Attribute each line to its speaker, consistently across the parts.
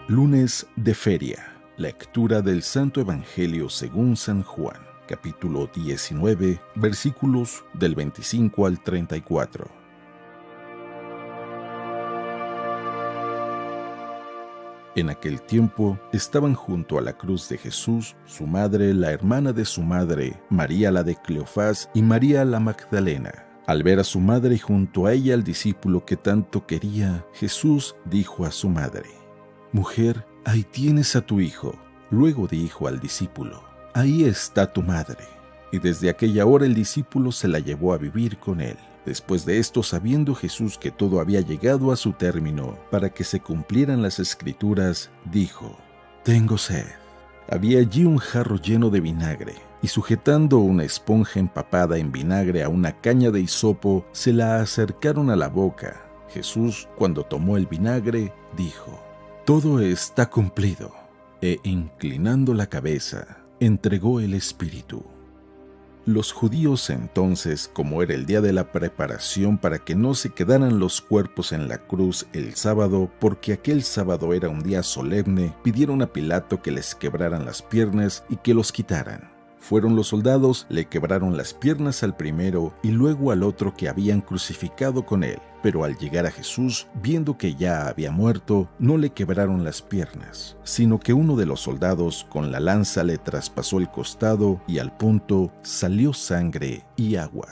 Speaker 1: Lunes de Feria. Lectura del Santo Evangelio según San Juan, capítulo 19, versículos del 25 al 34. En aquel tiempo estaban junto a la cruz de Jesús su madre, la hermana de su madre, María la de Cleofás y María la Magdalena. Al ver a su madre y junto a ella al discípulo que tanto quería, Jesús dijo a su madre: «Mujer, ahí tienes a tu hijo». Luego dijo al discípulo: «Ahí está tu madre». Y desde aquella hora el discípulo se la llevó a vivir con él. Después de esto, sabiendo Jesús que todo había llegado a su término, para que se cumplieran las Escrituras, dijo: «Tengo sed». Había allí un jarro lleno de vinagre, y sujetando una esponja empapada en vinagre a una caña de hisopo, se la acercaron a la boca. Jesús, cuando tomó el vinagre, dijo: «Todo está cumplido», e inclinando la cabeza, entregó el espíritu. Los judíos entonces, como era el día de la preparación para que no se quedaran los cuerpos en la cruz el sábado, porque aquel sábado era un día solemne, pidieron a Pilato que les quebraran las piernas y que los quitaran. Fueron los soldados, le quebraron las piernas al primero y luego al otro que habían crucificado con él. Pero al llegar a Jesús, viendo que ya había muerto, no le quebraron las piernas, sino que uno de los soldados con la lanza le traspasó el costado y al punto salió sangre y agua.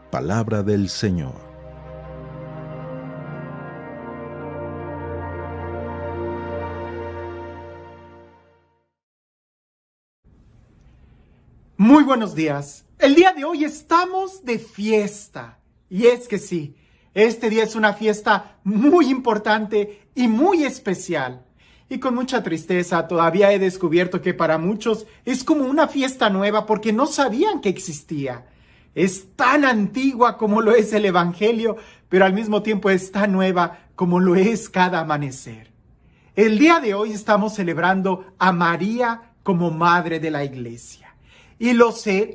Speaker 1: Palabra del Señor.
Speaker 2: Muy buenos días. El día de hoy estamos de fiesta. Y es que sí, este día es una fiesta muy importante y muy especial. Y con mucha tristeza todavía he descubierto que para muchos es como una fiesta nueva porque no sabían que existía. Es tan antigua como lo es el Evangelio, pero al mismo tiempo es tan nueva como lo es cada amanecer. El día de hoy estamos celebrando a María como Madre de la Iglesia. Y lo sé,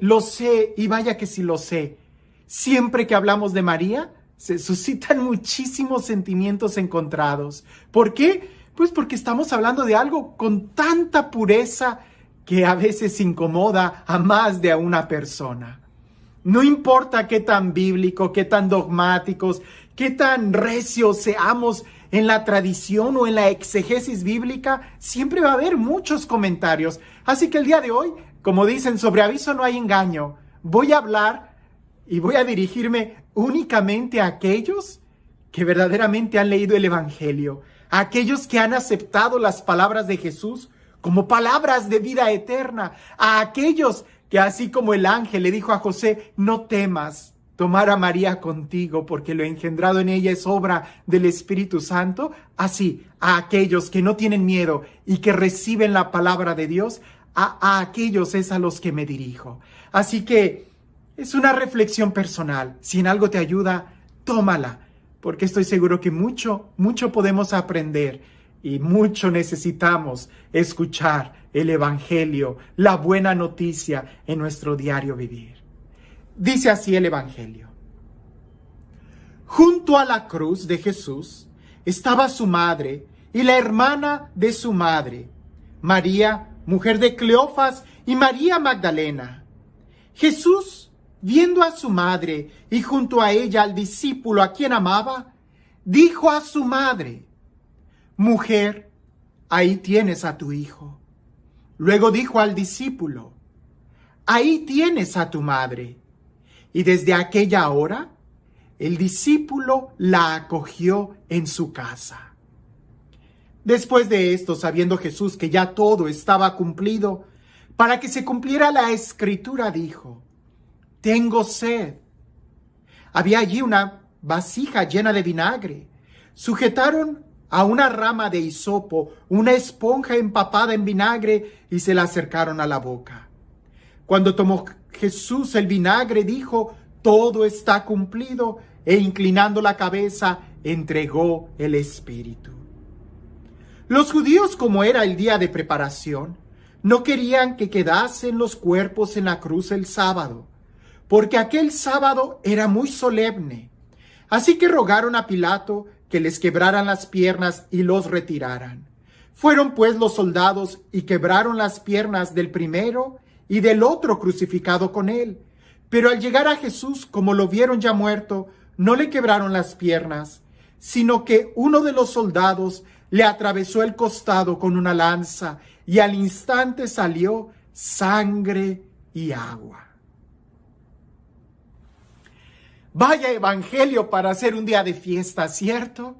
Speaker 2: y vaya que sí lo sé. Siempre que hablamos de María, se suscitan muchísimos sentimientos encontrados. ¿Por qué? Pues porque estamos hablando de algo con tanta pureza que a veces incomoda a más de una persona. No importa qué tan bíblico, qué tan dogmáticos, qué tan recios seamos en la tradición o en la exegesis bíblica, siempre va a haber muchos comentarios. Así que el día de hoy, como dicen, sobre aviso no hay engaño. Voy a hablar y voy a dirigirme únicamente a aquellos que verdaderamente han leído el Evangelio, a aquellos que han aceptado las palabras de Jesús como palabras de vida eterna, a aquellos que, así como el ángel le dijo a José: «No temas tomar a María contigo, porque lo engendrado en ella es obra del Espíritu Santo», así, a aquellos que no tienen miedo y que reciben la palabra de Dios, a aquellos es a los que me dirijo. Así que es una reflexión personal. Si en algo te ayuda, tómala, porque estoy seguro que mucho podemos aprender y mucho necesitamos escuchar el Evangelio, la buena noticia en nuestro diario vivir. Dice así el Evangelio: junto a la cruz de Jesús estaba su madre y la hermana de su madre, María, mujer de Cleofás, y María Magdalena. Jesús, viendo a su madre y junto a ella al discípulo a quien amaba, dijo a su madre: «Mujer, ahí tienes a tu hijo». Luego dijo al discípulo: «Ahí tienes a tu madre». Y desde aquella hora, el discípulo la acogió en su casa. Después de esto, sabiendo Jesús que ya todo estaba cumplido, para que se cumpliera la Escritura, dijo: «Tengo sed». Había allí una vasija llena de vinagre. Sujetaron a una rama de hisopo una esponja empapada en vinagre y se la acercaron a la boca. Cuando tomó Jesús el vinagre, dijo: «Todo está cumplido», e inclinando la cabeza, entregó el espíritu. Los judíos, como era el día de preparación, no querían que quedasen los cuerpos en la cruz el sábado, porque aquel sábado era muy solemne. Así que rogaron a Pilato que les quebraran las piernas y los retiraran. Fueron pues los soldados y quebraron las piernas del primero y del otro crucificado con él. Pero al llegar a Jesús, como lo vieron ya muerto, no le quebraron las piernas, sino que uno de los soldados le atravesó el costado con una lanza y al instante salió sangre y agua. Vaya evangelio para hacer un día de fiesta, ¿cierto?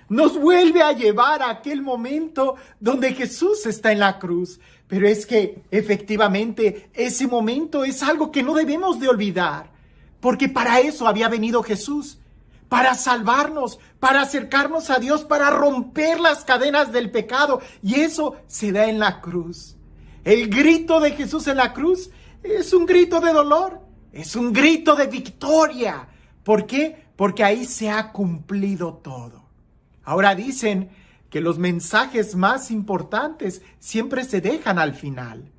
Speaker 2: Nos vuelve a llevar a aquel momento donde Jesús está en la cruz. Pero es que efectivamente ese momento es algo que no debemos de olvidar, porque para eso había venido Jesús, para salvarnos, para acercarnos a Dios, para romper las cadenas del pecado, y eso se da en la cruz. El grito de Jesús en la cruz es un grito de dolor, es un grito de victoria. ¿Por qué? Porque ahí se ha cumplido todo. Ahora dicen que los mensajes más importantes siempre se dejan al final.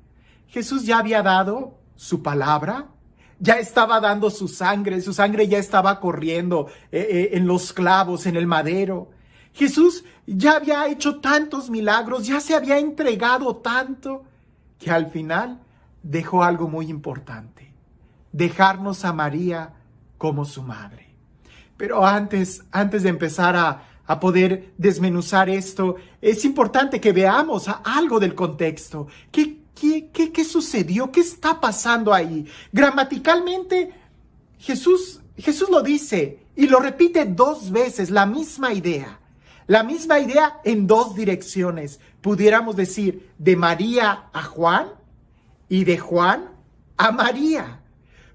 Speaker 2: Jesús ya había dado su palabra, ya estaba dando su sangre ya estaba corriendo en los clavos, en el madero. Jesús ya había hecho tantos milagros, ya se había entregado tanto, que al final dejó algo muy importante: dejarnos a María como su madre. Pero antes de empezar a poder desmenuzar esto, es importante que veamos algo del contexto. ¿Qué sucedió? ¿Qué está pasando ahí? Gramaticalmente, Jesús lo dice y lo repite 2 veces, la misma idea en 2 direcciones. Pudiéramos decir de María a Juan y de Juan a María,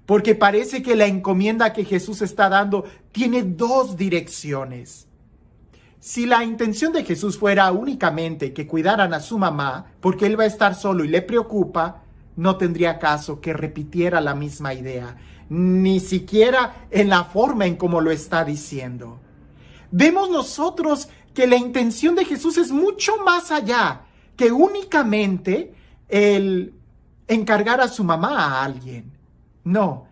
Speaker 2: porque parece que la encomienda que Jesús está dando tiene 2 direcciones. Si la intención de Jesús fuera únicamente que cuidaran a su mamá, porque él va a estar solo y le preocupa, no tendría caso que repitiera la misma idea, ni siquiera en la forma en cómo lo está diciendo. Vemos nosotros que la intención de Jesús es mucho más allá que únicamente el encargar a su mamá a alguien. No,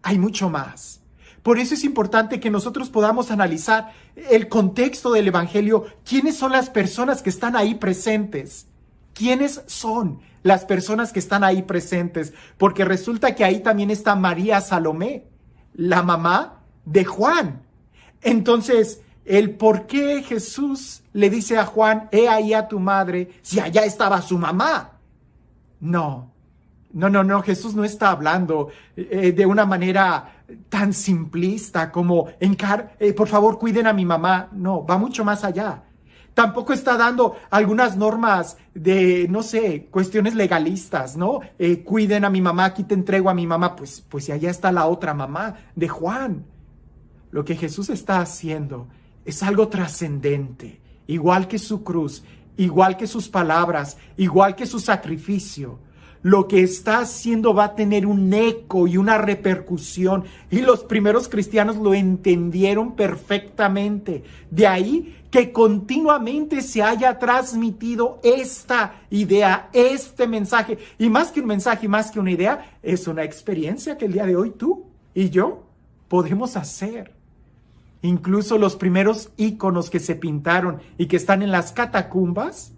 Speaker 2: hay mucho más. Por eso es importante que nosotros podamos analizar el contexto del evangelio. ¿Quiénes son las personas que están ahí presentes? ¿Quiénes son las personas que están ahí presentes? Porque resulta que ahí también está María Salomé, la mamá de Juan. Entonces, el por qué Jesús le dice a Juan, he ahí a tu madre, si allá estaba su mamá. No, Jesús no está hablando de una manera tan simplista como, por favor, cuiden a mi mamá. No, va mucho más allá. Tampoco está dando algunas normas de, cuestiones legalistas, ¿no? Cuiden a mi mamá, aquí te entrego a mi mamá. Pues si allá está la otra mamá de Juan. Lo que Jesús está haciendo es algo trascendente, igual que su cruz, igual que sus palabras, igual que su sacrificio. Lo que está haciendo va a tener un eco y una repercusión, y los primeros cristianos lo entendieron perfectamente. De ahí que continuamente se haya transmitido esta idea, este mensaje, y más que un mensaje, más que una idea, es una experiencia que el día de hoy tú y yo podemos hacer. Incluso los primeros íconos que se pintaron y que están en las catacumbas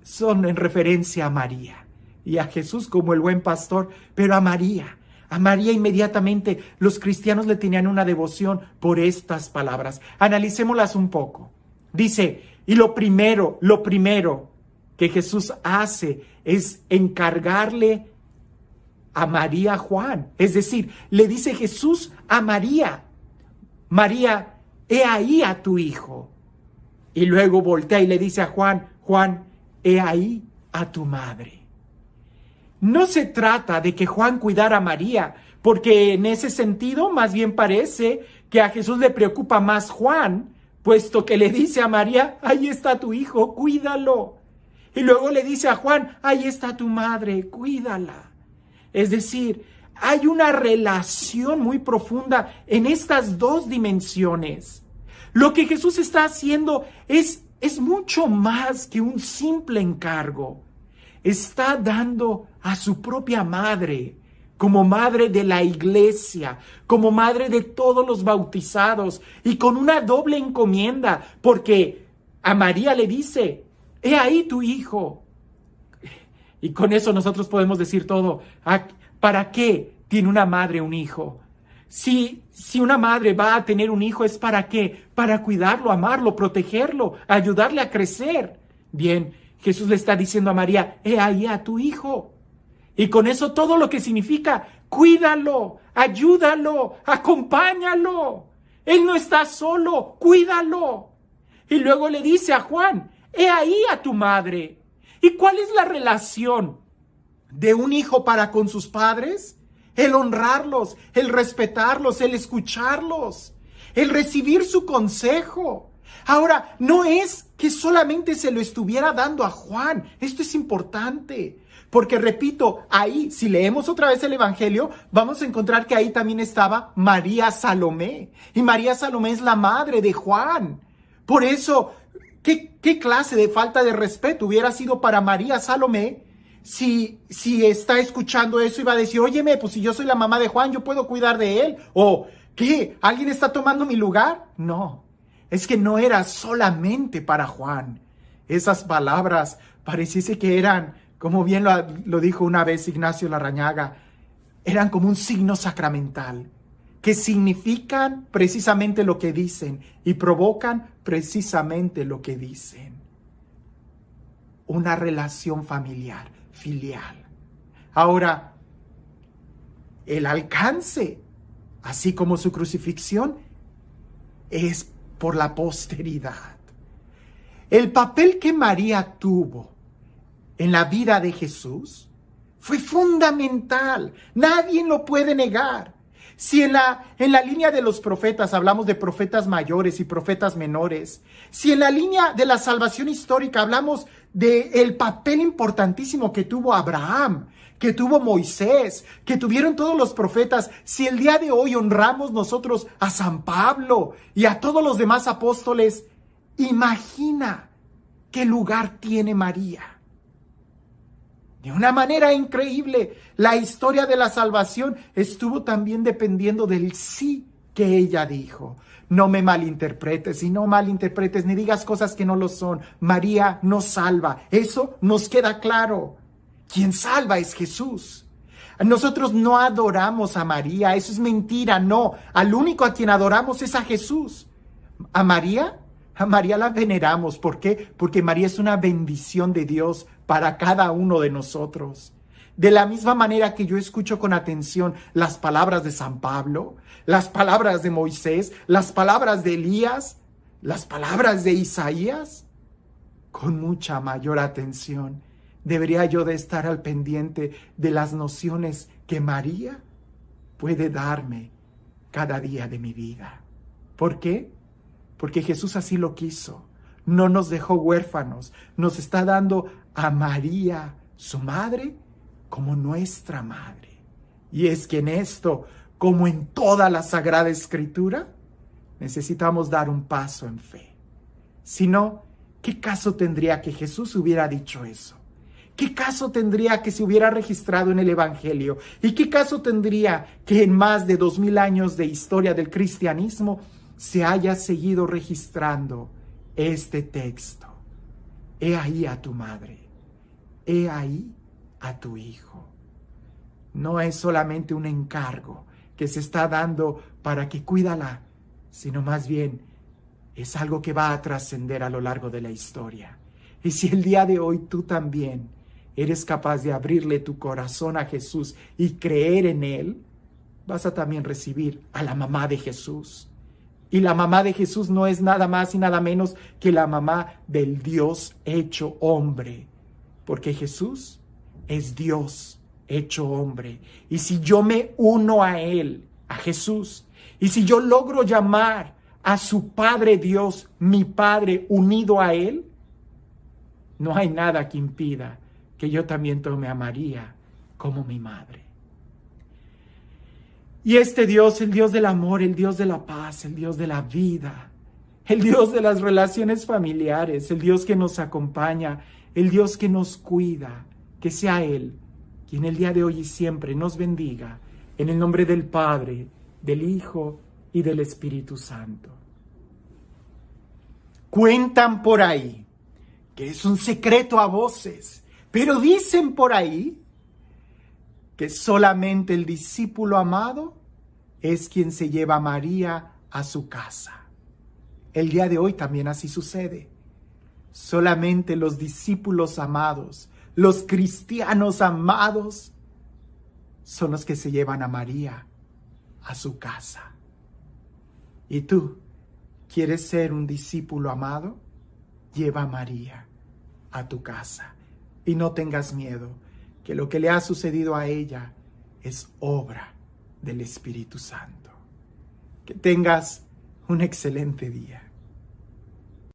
Speaker 2: son en referencia a María y a Jesús como el buen pastor, pero a María inmediatamente los cristianos le tenían una devoción por estas palabras. Analicémoslas un poco. Dice, y lo primero que Jesús hace es encargarle a María a Juan. Es decir, le dice Jesús a María, María, he ahí a tu hijo. Y luego voltea y le dice a Juan, Juan, he ahí a tu madre. No se trata de que Juan cuidara a María, porque en ese sentido más bien parece que a Jesús le preocupa más Juan, puesto que le dice a María, ahí está tu hijo, cuídalo. Y luego le dice a Juan, ahí está tu madre, cuídala. Es decir, hay una relación muy profunda en estas 2 dimensiones. Lo que Jesús está haciendo es mucho más que un simple encargo. Está dando a su propia madre como madre de la iglesia, como madre de todos los bautizados y con una doble encomienda, porque a María le dice, he ahí tu hijo. Y con eso nosotros podemos decir todo. ¿Para qué tiene una madre un hijo? Si una madre va a tener un hijo, ¿es para qué? Para cuidarlo, amarlo, protegerlo, ayudarle a crecer. Bien, Jesús le está diciendo a María, he ahí a tu hijo. Y con eso todo lo que significa, cuídalo, ayúdalo, acompáñalo. Él no está solo, cuídalo. Y luego le dice a Juan, he ahí a tu madre. ¿Y cuál es la relación de un hijo para con sus padres? El honrarlos, el respetarlos, el escucharlos, el recibir su consejo. Ahora, no es que solamente se lo estuviera dando a Juan. Esto es importante. Porque repito, ahí, si leemos otra vez el Evangelio, vamos a encontrar que ahí también estaba María Salomé. Y María Salomé es la madre de Juan. Por eso, ¿qué clase de falta de respeto hubiera sido para María Salomé si está escuchando eso y va a decir, óyeme, pues si yo soy la mamá de Juan, yo puedo cuidar de él? ¿O qué? ¿Alguien está tomando mi lugar? No, es que no era solamente para Juan. Esas palabras pareciese que eran, como bien lo dijo una vez Ignacio Larrañaga, eran como un signo sacramental, que significan precisamente lo que dicen y provocan precisamente lo que dicen. Una relación familiar, filial. Ahora, el alcance, así como su crucifixión, es por la posteridad. El papel que María tuvo en la vida de Jesús fue fundamental. Nadie lo puede negar. Si en la línea de los profetas hablamos de profetas mayores y profetas menores, si en la línea de la salvación histórica hablamos del papel importantísimo que tuvo Abraham, que tuvo Moisés, que tuvieron todos los profetas, si el día de hoy honramos nosotros a San Pablo y a todos los demás apóstoles, imagina qué lugar tiene María. De una manera increíble, la historia de la salvación estuvo también dependiendo del sí que ella dijo. No me malinterpretes y no malinterpretes ni digas cosas que no lo son. María no salva. Eso nos queda claro. Quien salva es Jesús. Nosotros no adoramos a María. Eso es mentira. No. Al único a quien adoramos es a Jesús. ¿A María? A María la veneramos. ¿Por qué? Porque María es una bendición de Dios para cada uno de nosotros. De la misma manera que yo escucho con atención las palabras de San Pablo, las palabras de Moisés, las palabras de Elías, las palabras de Isaías, con mucha mayor atención debería yo de estar al pendiente de las nociones que María puede darme cada día de mi vida. ¿Por qué? Porque Jesús así lo quiso. No nos dejó huérfanos. Nos está dando a María, su madre, como nuestra madre. Y es que en esto, como en toda la Sagrada Escritura, necesitamos dar un paso en fe. Si no, ¿qué caso tendría que Jesús hubiera dicho eso? ¿Qué caso tendría que se hubiera registrado en el Evangelio? ¿Y qué caso tendría que en más de 2000 años de historia del cristianismo se haya seguido registrando este texto? He ahí a tu madre, he ahí a tu hijo. No es solamente un encargo que se está dando para que cuídala, sino más bien es algo que va a trascender a lo largo de la historia. Y si el día de hoy tú también eres capaz de abrirle tu corazón a Jesús y creer en Él, vas a también recibir a la mamá de Jesús. Y la mamá de Jesús no es nada más y nada menos que la mamá del Dios hecho hombre. Porque Jesús es Dios hecho hombre. Y si yo me uno a Él, a Jesús, y si yo logro llamar a su Padre Dios, mi Padre, unido a Él, no hay nada que impida que yo también tome a María como mi madre. Y este Dios, el Dios del amor, el Dios de la paz, el Dios de la vida, el Dios de las relaciones familiares, el Dios que nos acompaña, el Dios que nos cuida, que sea Él quien el día de hoy y siempre nos bendiga, en el nombre del Padre, del Hijo y del Espíritu Santo. Cuentan por ahí que es un secreto a voces, pero dicen por ahí que solamente el discípulo amado es quien se lleva a María a su casa. El día de hoy también así sucede. Solamente los discípulos amados, los cristianos amados, son los que se llevan a María a su casa. ¿Y tú quieres ser un discípulo amado? Lleva a María a tu casa y no tengas miedo, que lo que le ha sucedido a ella es obra del Espíritu Santo. Que tengas un excelente día.